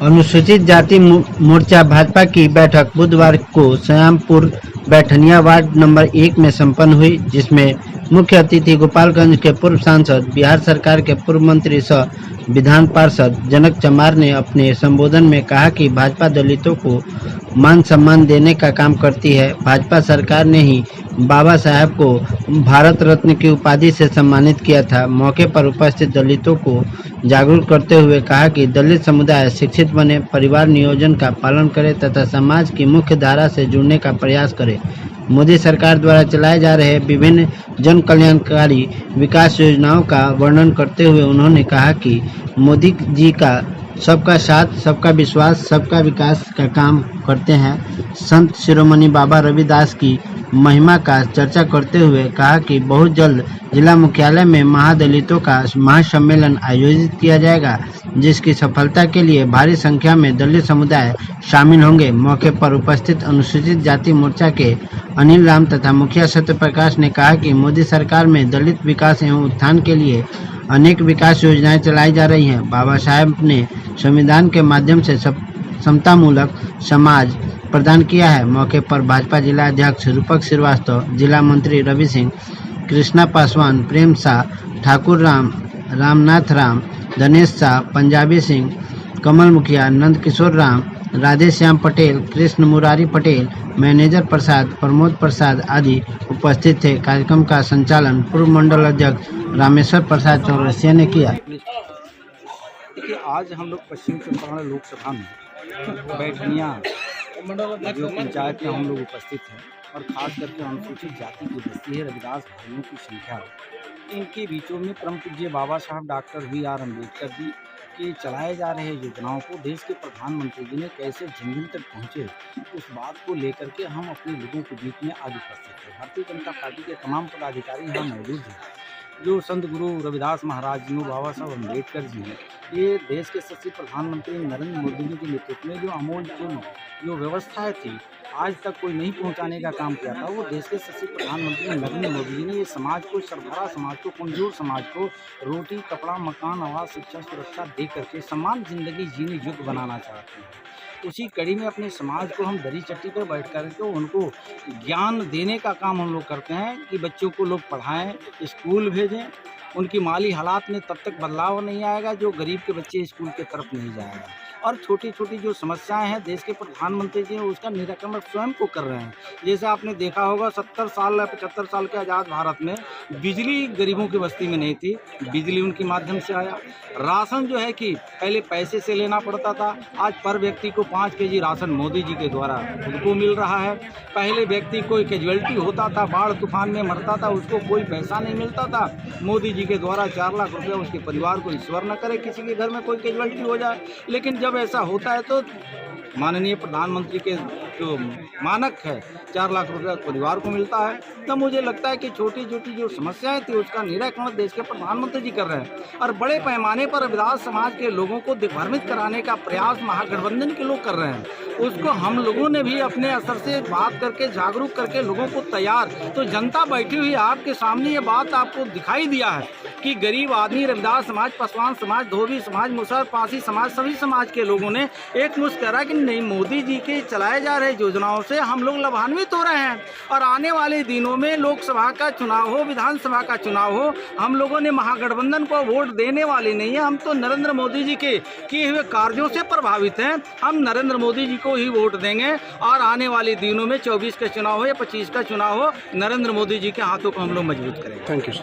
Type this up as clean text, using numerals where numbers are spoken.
अनुसूचित जाति मोर्चा भाजपा की बैठक बुधवार को श्यामपुर बैठनिया वार्ड नंबर 1 में संपन्न हुई, जिसमें मुख्य अतिथि गोपालगंज के पूर्व सांसद, बिहार सरकार के पूर्व मंत्री सह विधान पार्षद जनक चमार ने अपने संबोधन में कहा कि भाजपा दलितों को मान सम्मान देने का काम करती है। भाजपा सरकार ने ही बाबा साहब को भारत रत्न की उपाधि से सम्मानित किया था। मौके पर उपस्थित दलितों को जागरूक करते हुए कहा कि दलित समुदाय शिक्षित बने, परिवार नियोजन का पालन करे तथा समाज की मुख्य धारा से जुड़ने का प्रयास करे। मोदी सरकार द्वारा चलाए जा रहे विभिन्न जन कल्याणकारी विकास योजनाओं का वर्णन करते हुए उन्होंने कहा कि मोदी जी का सबका साथ, सबका विश्वास, सबका विकास का काम करते हैं। संत शिरोमणि बाबा रविदास की महिमा का चर्चा करते हुए कहा कि बहुत जल्द जिला मुख्यालय में महादलितों का महासम्मेलन आयोजित किया जाएगा, जिसकी सफलता के लिए भारी संख्या में दलित समुदाय शामिल होंगे। मौके पर उपस्थित अनुसूचित जाति मोर्चा के अनिल राम तथा मुखिया सत्यप्रकाश ने कहा कि मोदी सरकार में दलित विकास एवं उत्थान के लिए अनेक विकास योजनाएं चलाई जा रही हैं। बाबा साहेब ने संविधान के माध्यम से समतामूलक समाज प्रदान किया है। मौके पर भाजपा जिला अध्यक्ष रूपक श्रीवास्तव, जिला मंत्री रवि सिंह, कृष्णा पासवान, प्रेम शाह, ठाकुर राम, रामनाथ राम, धनेश शाह, पंजाबी सिंह, कमल मुखिया, नंद किशोर राम, राधे श्याम पटेल, कृष्ण मुरारी पटेल, मैनेजर प्रसाद, प्रमोद प्रसाद आदि उपस्थित थे। कार्यक्रम का संचालन पूर्व मंडल अध्यक्ष रामेश्वर प्रसाद चौरसिया ने किया। देखिए, आज हम लोग पश्चिम चंपारण लोकसभा में बैठनिया जो पंचायत में हम लोग उपस्थित हैं और ख़ास करके अनुसूचित जाति की बस्ती है रविदास भाइयों की संख्या, इनके बीचों में परम पूज्य बाबा साहब डॉक्टर BR अम्बेडकर जी के चलाए जा रहे योजनाओं को देश के प्रधानमंत्री जी ने कैसे जन जन तक पहुँचे, उस बात को लेकर के हम अपने लोगों के बीच में आज उपस्थित हैं। भारतीय जनता पार्टी के तमाम पदाधिकारी यहाँ मौजूद हैं। जो संत गुरु रविदास महाराज जी, बाबा साहब अम्बेडकर जी हैं, ये देश के सच्चे प्रधानमंत्री नरेंद्र मोदी जी के नेतृत्व में जो अमूल जो व्यवस्थाएं थी आज तक कोई नहीं पहुंचाने का काम किया था, वो देश के सच्चे प्रधानमंत्री नरेंद्र मोदी जी ने ये समाज को, सरभरा समाज को, कमजोर समाज को रोटी, कपड़ा, मकान, आवास, शिक्षा, सुरक्षा दे करके समान जिंदगी जीने योग्य बनाना चाहते हैं। उसी कड़ी में अपने समाज को हम दरी चट्टी पर बैठ कर के उनको ज्ञान देने का काम हम लोग करते हैं कि बच्चों को लोग पढ़ाएं, स्कूल भेजें। उनकी माली हालात में तब तक बदलाव नहीं आएगा जो गरीब के बच्चे स्कूल के तरफ नहीं जाएगा। और छोटी छोटी जो समस्याएं हैं देश के प्रधानमंत्री जी उसका निराकरण स्वयं को कर रहे हैं। जैसे आपने देखा होगा 70 साल या 75 साल के आज़ाद भारत में बिजली गरीबों की बस्ती में नहीं थी, बिजली उनके माध्यम से आया। राशन जो है कि पहले पैसे से लेना पड़ता था, आज पर व्यक्ति को 5 केजी राशन मोदी जी के द्वारा खुद को मिल रहा है। पहले व्यक्ति कोई कैजुअलिटी होता था, बाढ़ तूफान में मरता था, उसको कोई पैसा नहीं मिलता था। मोदी जी के द्वारा 4 लाख रुपया उसके परिवार को, ईश्वर न करे किसी के घर में कोई कैजुअलिटी हो जाए, लेकिन जब ऐसा होता है तो माननीय प्रधानमंत्री के जो मानक है 4 लाख रुपया परिवार को मिलता है। तब मुझे लगता है कि छोटी छोटी जो समस्याएं थी उसका निराकरण देश के प्रधानमंत्री जी कर रहे हैं और बड़े पैमाने पर रविदास समाज के लोगों को दिग्भ्रमित कराने का प्रयास महागठबंधन के लोग कर रहे हैं। उसको हम लोगों ने भी अपने असर से बात करके, जागरूक करके लोगों को तैयार, तो जनता बैठी हुई आपके सामने ये बात आपको दिखाई दिया है कि गरीब आदमी, रविदास समाज, पासवान समाज, धोबी समाज, मुसहर, पासी समाज, सभी समाज के लोगों ने एक मुश्त करा कि नहीं, मोदी जी के चलाए जा रहे योजनाओं से हम लोग लाभान्वित हो रहे हैं और आने वाले दिनों में लोकसभा का चुनाव हो, विधानसभा का चुनाव हो, हम लोगों ने महागठबंधन को वोट देने वाले नहीं है। हम तो नरेंद्र मोदी जी के किए हुए कार्यों से प्रभावित हैं। हम नरेंद्र मोदी जी को ही वोट देंगे और आने वाले दिनों में 24 का चुनाव हो या 25 का चुनाव हो, नरेंद्र मोदी जी के हाथों को हम लोग मजबूत करेंगे। Thank you.